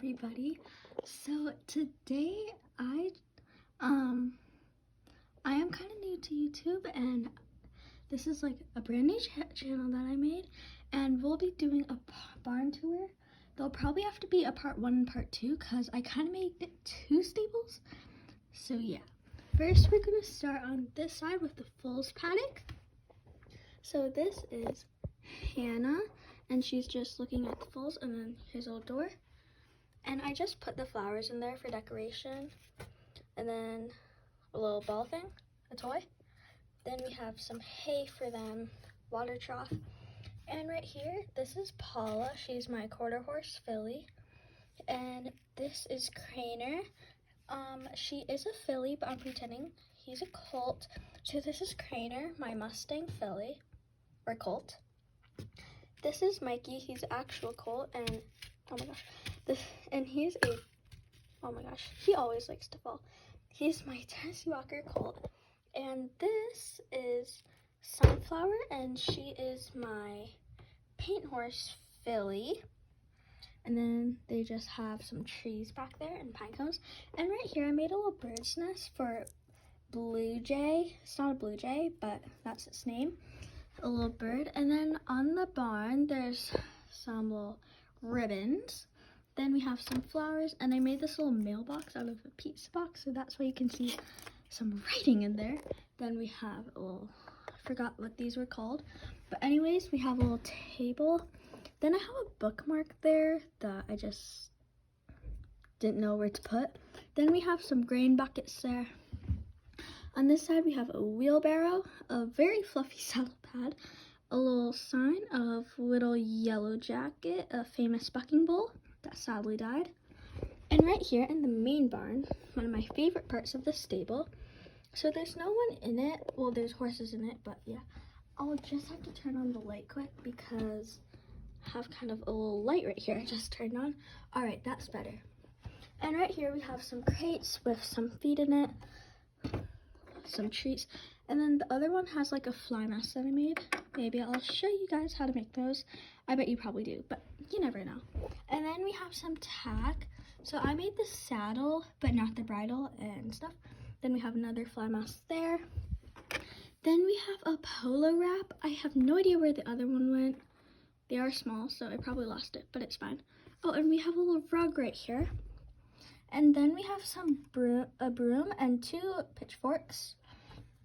everybody. So today I am kind of new to YouTube, and this is like a brand new channel that I made, and we'll be doing a barn tour. There'll probably have to be a part 1 and part 2 because I kind of made 2 stables. So yeah, first we're gonna start on this side with the foals paddock. So this is Hannah, and she's just looking at the foals, and then here's a little door. And I just put the flowers in there for decoration, and then a little ball thing, a toy. Then we have some hay for them, water trough. And right here, this is Paula. She's my quarter horse filly. And this is Craner. She is a filly, but I'm pretending he's a colt. So this is Craner, my Mustang filly, or colt. This is Mikey. He's an actual colt, and oh my gosh, he's a, oh my gosh, he always likes to fall. He's my Tennessee Walker colt. And this is Sunflower, and she is my paint horse filly. And then they just have some trees back there and pine cones. And right here I made a little bird's nest for Blue Jay. It's not a blue jay, but that's its name. A little bird. And then on the barn there's some little ribbons. Then we have some flowers, and I made this little mailbox out of a pizza box, so that's why you can see some writing in there. Then we have a little, I forgot what these were called, but anyways, we have a little table. Then I have a bookmark there that I just didn't know where to put. Then we have some grain buckets there. On this side we have a wheelbarrow, a very fluffy saddle pad, a little sign of Little Yellow Jacket, a famous bucking bull that sadly died. And right here in the main barn, one of my favorite parts of the stable, so there's no one in it, well there's horses in it, but yeah, I'll just have to turn on the light quick because I have kind of a little light right here I just turned on. Alright, that's better. And right here we have some crates with some feed in it, some treats, and then the other one has like a fly mask that I made. Maybe I'll show you guys how to make those. I bet you probably do, but you never know. And then we have some tack. So I made the saddle, but not the bridle and stuff. Then we have another fly mask there. Then we have a polo wrap. I have no idea where the other one went. They are small, so I probably lost it, but it's fine. Oh, and we have a little rug right here. And then we have a broom and 2 pitchforks.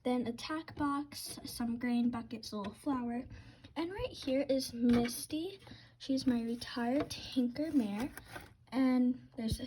Then a tack box, some grain buckets, a little flour. And right here is Misty. She's my retired tinker mare. And there's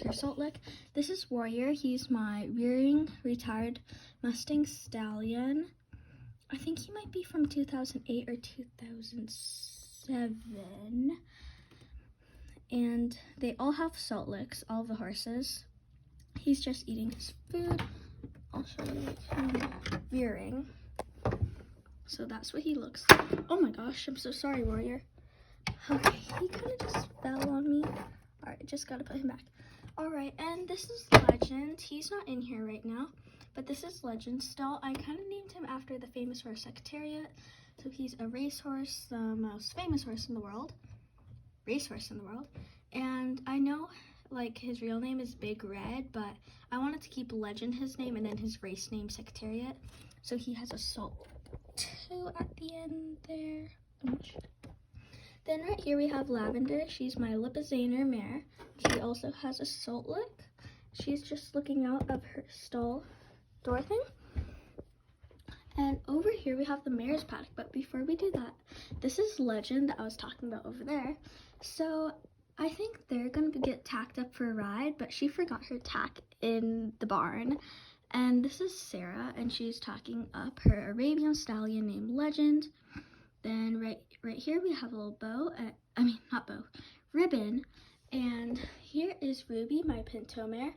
her salt lick. This is Warrior. He's my rearing retired Mustang stallion. I think he might be from 2008 or 2007. And they all have salt licks, all the horses. He's just eating his food. I'll show you him rearing. So that's what he looks like. Oh my gosh, I'm so sorry, Warrior. Okay, he kind of just fell on me. Alright, just gotta put him back. Alright, and this is Legend. He's not in here right now, but this is Legend still. I kind of named him after the famous horse Secretariat. So he's a racehorse, the most famous horse in the world. Racehorse in the world. And I know like his real name is Big Red, but I wanted to keep Legend his name and then his race name Secretariat. So he has a salt 2 at the end there. Then right here we have Lavender. She's my Lipizzaner mare. She also has a salt lick. She's just looking out of her stall door thing. And over here we have the mare's paddock. But before we do that, this is Legend that I was talking about over there. So I think they're going to get tacked up for a ride, but she forgot her tack in the barn. And this is Sarah, and she's tacking up her Arabian stallion named Legend. Then right here we have a little ribbon. And here is Ruby, my Pinto mare,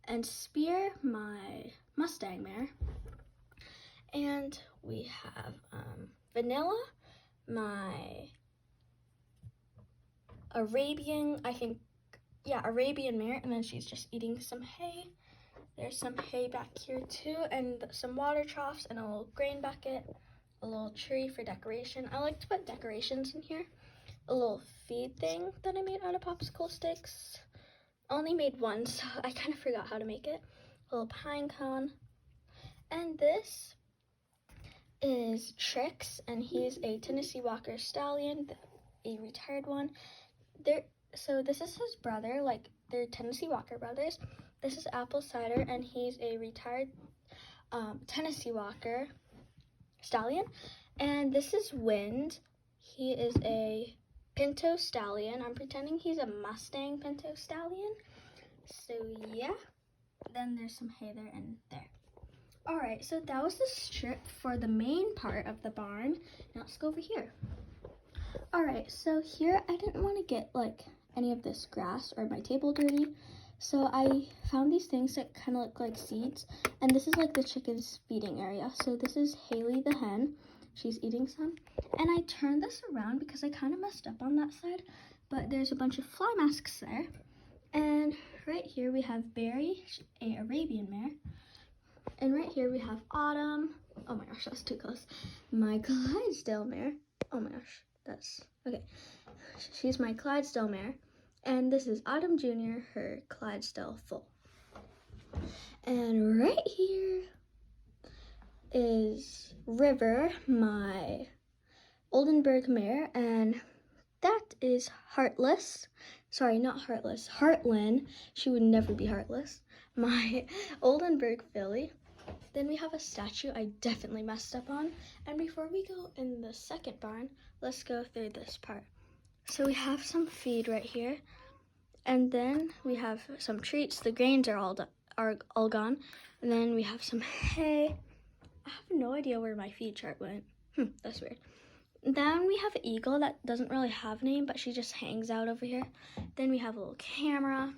and Spear, my Mustang mare. And we have Vanilla, my Arabian mare, and then she's just eating some hay. There's some hay back here too, and some water troughs and a little grain bucket, a little tree for decoration. I like to put decorations in here. A little feed thing that I made out of popsicle sticks, only made one, so I kind of forgot how to make it. A little pine cone. And this is Trix, and he's a Tennessee Walker Stallion, a retired one. So this is his brother, like they're Tennessee Walker brothers. This is Apple Cider, and he's a retired Tennessee Walker Stallion. And this is Wind. He is a Pinto Stallion. I'm pretending he's a Mustang Pinto Stallion. So yeah, then there's some hay there and there. Alright, so that was the strip for the main part of the barn. Now let's go over here. Alright, so here I didn't want to get like any of this grass or my table dirty. So I found these things that kind of look like seeds. And this is like the chicken's feeding area. So this is Haley the hen. She's eating some. And I turned this around because I kind of messed up on that side. But there's a bunch of fly masks there. And right here we have Berry, a Arabian mare. And right here we have Autumn. Oh my gosh, that's too close. My Clydesdale mare. Oh my gosh, that's okay. She's my Clydesdale mare. And this is Autumn Jr., her Clydesdale foal. And right here is River, my Oldenburg mare. And that is Heartless. Sorry, not Heartless. Heartlyn. She would never be heartless. My Oldenburg filly. Then we have a statue I definitely messed up on. And before we go in the second barn, let's go through this part. So we have some feed right here. And then we have some treats. The grains are all gone. And then we have some hay. I have no idea where my feed chart went. That's weird. Then we have Eagle that doesn't really have a name, but she just hangs out over here. Then we have a little camera.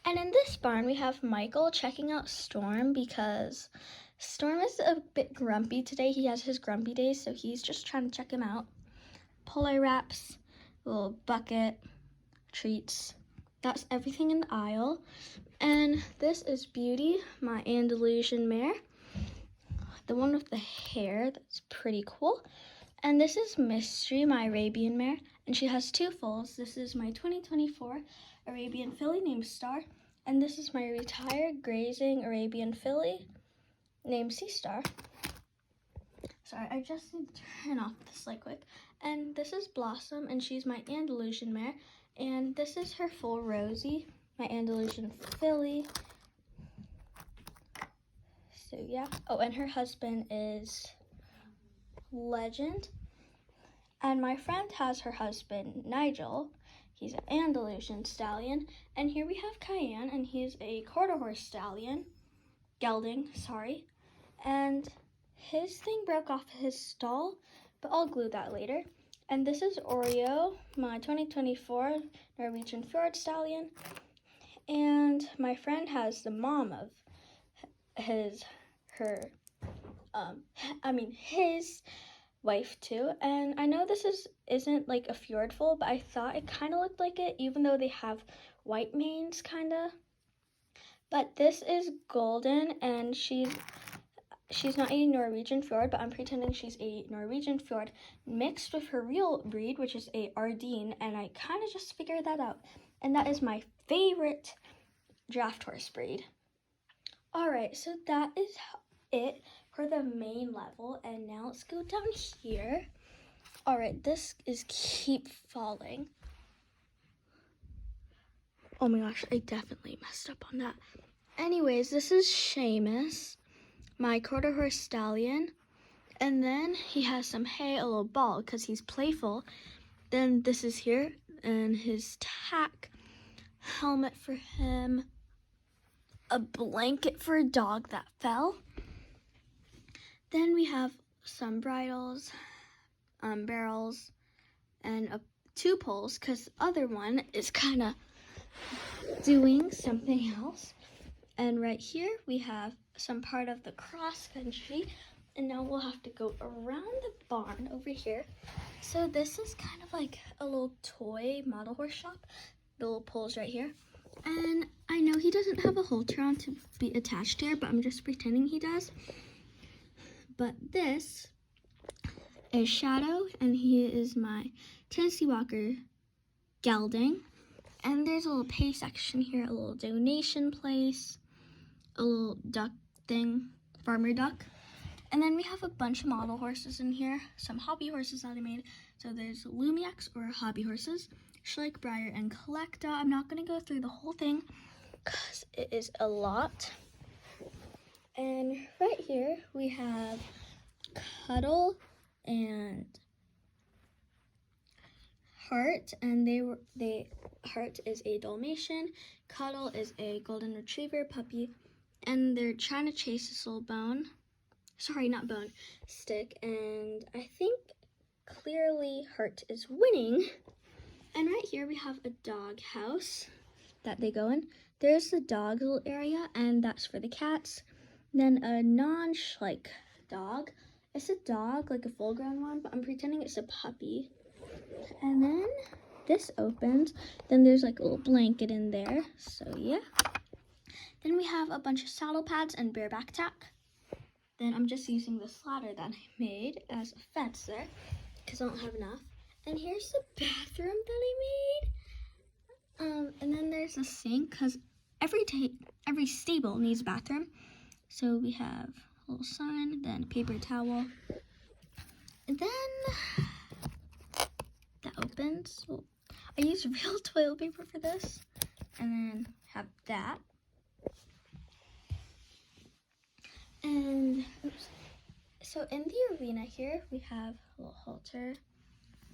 And in this barn, we have Michael checking out Storm because Storm is a bit grumpy today. He has his grumpy days, so he's just trying to check him out. Polar wraps, a little bucket, treats. That's everything in the aisle. And this is Beauty, my Andalusian mare. The one with the hair, that's pretty cool. And this is Mystery, my Arabian mare. And she has two foals. This is my 2024 Arabian filly named Star. And this is my retired grazing Arabian filly named Sea Star. Sorry, I just need to turn off this light quick. And this is Blossom, and she's my Andalusian mare. And this is her foal, Rosie, my Andalusian filly. So yeah. Oh, and her husband is Legend. And my friend has her husband, Nigel. He's an Andalusian stallion. And here we have Cayenne, and he's a quarter horse stallion. Gelding, sorry. And his thing broke off his stall, but I'll glue that later. And this is Oreo, my 2024 Norwegian Fjord stallion. And my friend has the mom of his wife too. And I know this isn't like a fjord foal, but I thought it kind of looked like it, even though they have white manes kind of. But this is Golden, and she's not a Norwegian Fjord, but I'm pretending she's a Norwegian Fjord mixed with her real breed, which is a Ardenne, and I kind of just figured that out. And that is my favorite draft horse breed. Alright, so that is it for the main level, and now let's go down here. Alright, this is Keep Falling. Oh my gosh, I definitely messed up on that. Anyways, this is Seamus, my quarter horse stallion. And then he has some hay, a little ball, because he's playful. Then this is here, and his tack, helmet for him, a blanket for a dog that fell. Then we have some bridles, barrels, and two poles, because the other one is kind of doing something else. And right here we have some part of the cross country, and now we'll have to go around the barn over here. So this is kind of like a little toy model horse shop. The little poles right here. And I know he doesn't have a halter on to be attached here, but I'm just pretending he does. But this is Shadow, and he is my Tennessee Walker gelding. And there's a little pay section here, a little donation place, a little duck thing, farmer duck. And then we have a bunch of model horses in here, some hobby horses that I made. So there's Lumiax or hobby horses, Schleich, Briar, and Collecta. I'm not going to go through the whole thing because it is a lot. And right here we have Cuddle and Heart, and Heart is a Dalmatian, Cuddle is a golden retriever puppy, and they're trying to chase this little stick, and I think clearly Heart is winning. And right here we have a dog house that they go in. There's the dog little area, and that's for the cats. Then a non-Schleich dog. It's a dog, like a full-grown one, but I'm pretending it's a puppy. And then this opens. Then there's like a little blanket in there, so yeah. Then we have a bunch of saddle pads and bareback tack. Then I'm just using this ladder that I made as a fence there because I don't have enough. And here's the bathroom that I made. And then there's a sink because every stable needs a bathroom. So we have a little sign, then a paper towel. And then that opens. Well, I used real toilet paper for this. And then have that. And oops. So in the arena here, we have a little halter,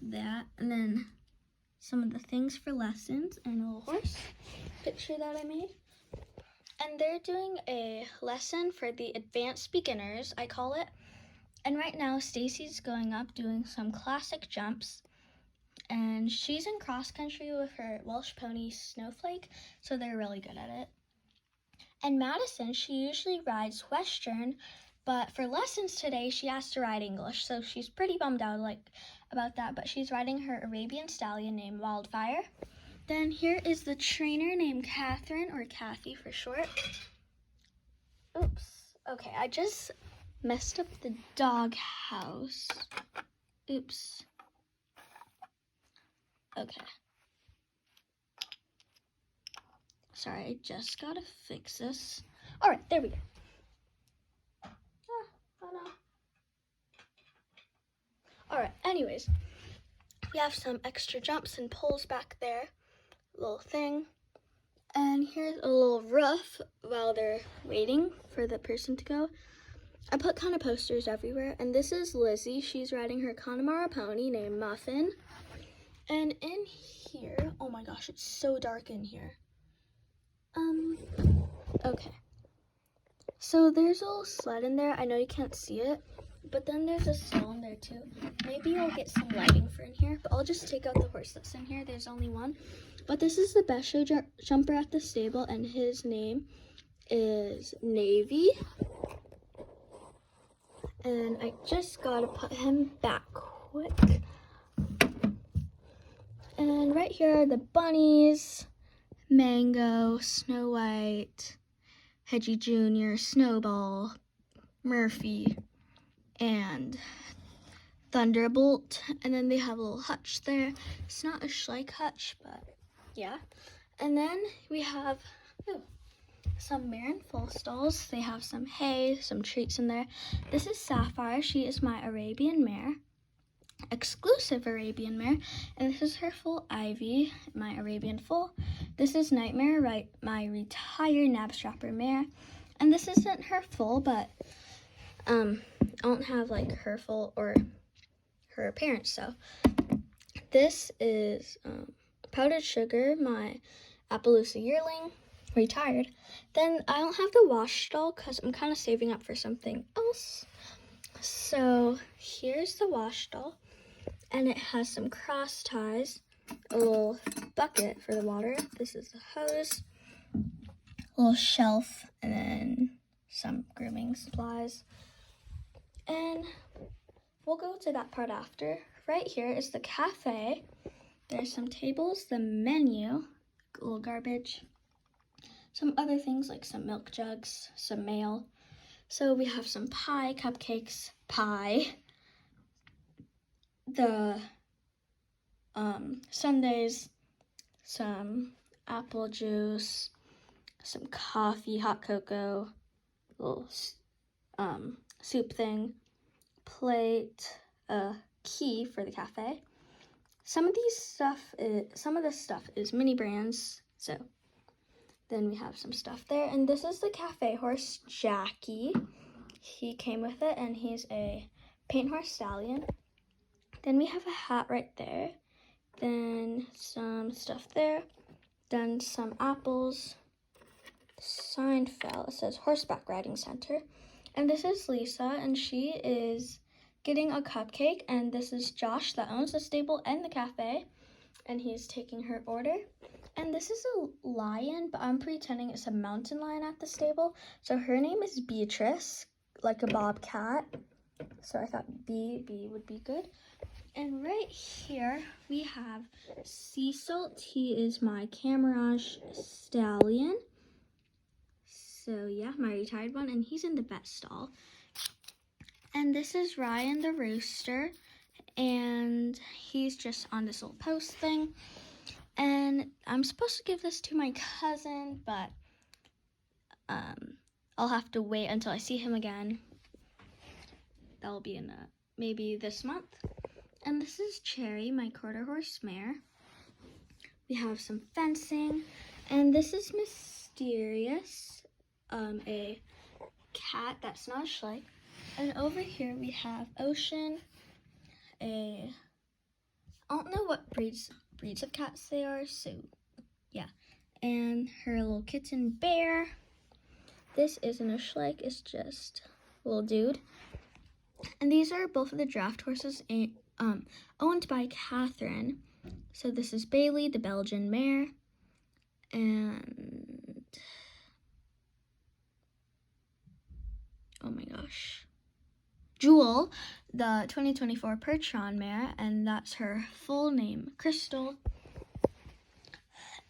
that, and then some of the things for lessons, and a little horse picture that I made. And they're doing a lesson for the advanced beginners, I call it. And right now, Stacy's going up doing some classic jumps. And she's in cross country with her Welsh pony, Snowflake, so they're really good at it. And Madison, she usually rides Western, but for lessons today, she has to ride English, so she's pretty bummed out about that, but she's riding her Arabian stallion named Wildfire. Then here is the trainer named Catherine, or Kathy for short. Oops. Okay, I just messed up the dog house. Oops. Okay. Sorry, I just gotta fix this. All right, there we go. Oh no. All right, anyways, we have some extra jumps and pulls back there, little thing. And here's a little roof while they're waiting for the person to go. I put kind of posters everywhere, and this is Lizzie. She's riding her Connemara pony named Muffin. And in here, oh my gosh, it's so dark in here. Okay. So there's a little sled in there. I know you can't see it, but then there's a stall in there too. Maybe I'll get some lighting for in here, but I'll just take out the horse that's in here. There's only one. But this is the best show jumper at the stable, and his name is Navy. And I just gotta put him back quick. And right here are the bunnies, Mango, Snow White, Hedgie Jr., Snowball, Murphy, and Thunderbolt. And then they have a little hutch there. It's not a Schleich hutch, but yeah. And then we have some mare and foal stalls. They have some hay, some treats in there. This is Sapphire. She is my Arabian mare, exclusive Arabian mare, and this is her foal Ivy, my Arabian foal. This is Nightmare, my retired knabstrapper mare, and this isn't her foal, but I don't have like her foal or her parents. So this is Powdered Sugar, my Appaloosa yearling, retired. Then I don't have the wash stall because I'm kind of saving up for something else. So here's the wash stall. And it has some cross ties, a little bucket for the water. This is the hose, a little shelf, and then some grooming supplies. And we'll go to that part after. Right here is the cafe. There's some tables, the menu, a little garbage, some other things like some milk jugs, some mail. So we have some pie, cupcakes, pie, the sundaes, some apple juice, some coffee, hot cocoa, little soup thing, plate, a key for the cafe. Some of this stuff is mini brands. So then we have some stuff there, and this is the cafe horse, Jackie. He came with it, and he's a paint horse stallion. Then we have a hat right there. Then some stuff there. Then some apples. Sign fell. It says Horseback Riding Center. And this is Lisa, and she is getting a cupcake. And this is Josh that owns the stable and the cafe, and he's taking her order. And this is a lion, but I'm pretending it's a mountain lion at the stable. So her name is Beatrice, like a bobcat. So I thought B would be good. And right here we have Cecil. He is my Camarage stallion. So yeah, my retired one, and he's in the vet stall. And this is Ryan the rooster, and he's just on this little post thing. And I'm supposed to give this to my cousin, but I'll have to wait until I see him again. That'll be in maybe this month. And this is Cherry, my quarter horse mare. We have some fencing, and this is Mysterious, a cat that's not a Schleich. And over here we have Ocean, I don't know what breeds of cats they are, so yeah. And her little kitten Bear. This isn't a Schleich, it's just a little dude. And these are both of the draft horses owned by Catherine. So this is Bailey, the Belgian mare, and oh my gosh, Jewel, the 2024 Percheron mare, and that's her full name, Crystal.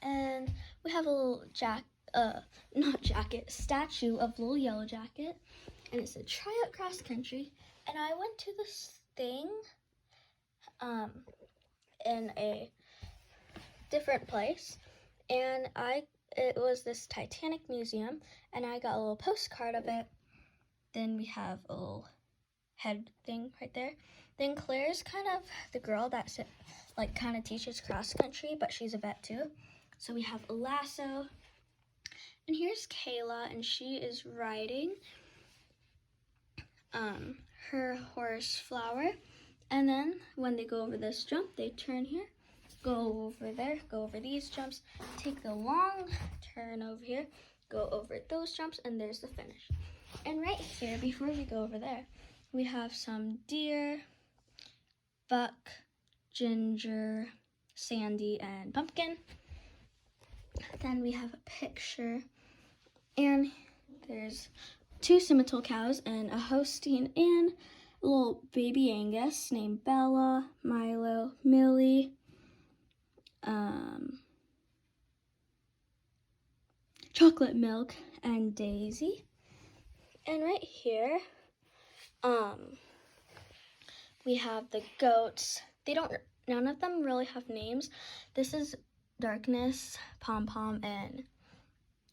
And we have a little statue of Little Yellow Jacket, and it's a tryout cross country. And I went to this thing in a different place, and it was this Titanic museum, and I got a little postcard of it. Then we have a little head thing right there. Then Claire's kind of the girl that kind of teaches cross country, but she's a vet too. So we have a lasso. And here's Kayla, and she is riding her horse Flower. And then when they go over this jump, they turn here, go over there, go over these jumps, take the long turn over here, go over those jumps, and there's the finish. And right here, before we go over there, we have some deer, Buck, Ginger, Sandy, and Pumpkin. Then we have a picture, and there's 2 Simmental cows and a Holstein and a little baby Angus named Bella, Milo, Millie, Chocolate Milk, and Daisy. And right here, we have the goats. None of them really have names. This is Darkness, Pom Pom, and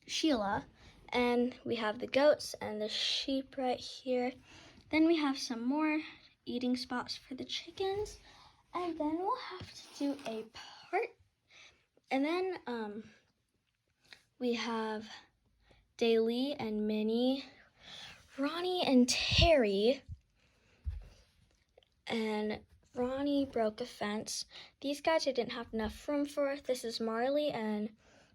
Sheila. And we have the goats and the sheep right here. Then we have some more eating spots for the chickens. And then we'll have to do a part. And then we have Daly and Minnie, Ronnie and Terry. And Ronnie broke a fence. These guys I didn't have enough room for. This is Marley and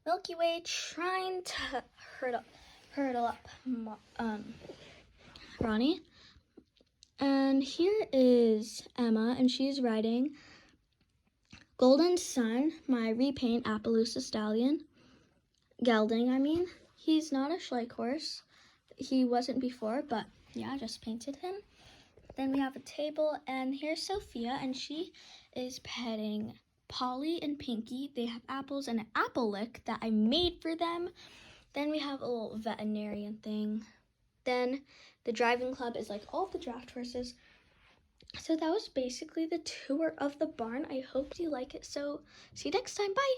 Milky Way trying to hurdle up Ronnie. And here is Emma, and she's riding Golden Sun, my repaint Appaloosa stallion. Gelding, I mean. He's not a Schleich horse. He wasn't before, but yeah, I just painted him. Then we have a table, and here's Sophia, and she is petting Polly and Pinky. They have apples and an apple lick that I made for them. Then we have a little veterinarian thing. Then the driving club is like all the draft horses. So that was basically the tour of the barn. I hope you like it. So see you next time. Bye.